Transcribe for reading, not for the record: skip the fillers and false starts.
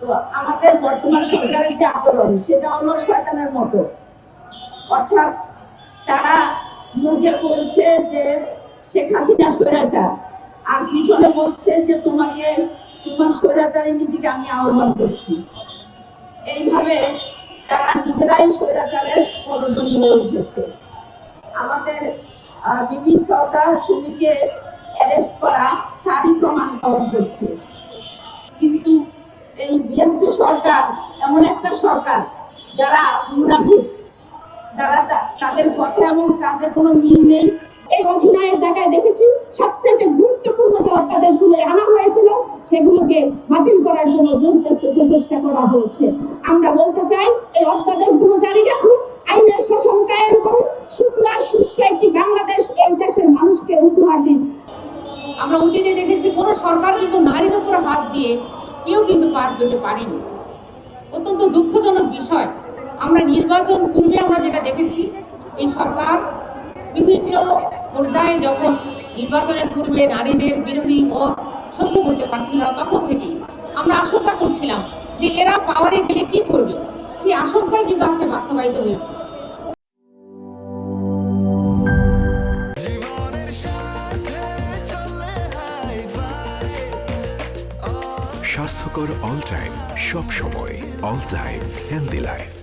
তো আমাদের বর্তমান সরকারের যে আচরণ সেটা হলো শয়তানের মতো, অর্থাৎ তারা মুখে বলছে যে শেখ হাসিনা স্বৈরাচার, আর পিছনে বলছে যে তোমাকে তোমার স্বৈরাচারী নীতিকে আমি আহ্বান করছি। এইভাবে তারা নিজেরাই স্বৈরাচারের পদধ্বনি হয়ে উঠেছে। আমাদের বিবি সরকার সুমিকে অ্যারেস্ট করা তারই প্রমাণ পালন করছে। কিন্তু এই বিএনপি সরকার এমন একটা সরকার যারা মুনাফিক, যারা তাদের কথা এবং কাজের কোনো মিল নেই। এই অভিনয়ের জায়গায় দেখেছি সবচেয়ে গুরুত্বপূর্ণ যে অধ্যাদেশগুলো আনা হয়েছিল সেগুলোকে বাতিল করার জন্য জোর প্রচেষ্টা করা হয়েছে। আমরা বলতে চাই এই অধ্যাদেশগুলো জারি রাখুন, আইনের শাসন কায়েম করুন, সুন্দর সুষ্ঠু একটি বাংলাদেশ এই দেশের মানুষকে উপহার দিন। আমরা অতীতে দেখেছি কোনো সরকার কিন্তু নারীর উপর হাত দিয়ে কেউ কিন্তু পার পেতে পারেনি। অত্যন্ত দুঃখজনক বিষয়, আমরা নির্বাচন পূর্বে আমরা যেটা দেখেছি, এই সরকার বিভিন্ন পর্যায়ে যখন নির্বাচনের পূর্বে নারীদের বিরোধী মত সহ্য করতে পারছিল না, তখন থেকেই আমরা আশঙ্কা করছিলাম যে এরা পাওয়ারে গেলে কি করবে। সেই আশঙ্কাই কিন্তু আজকে বাস্তবায়িত হয়েছে। স্বাস্থ্যকর অল টাইম, সব সময় অল টাইম হেলদি লাইফ।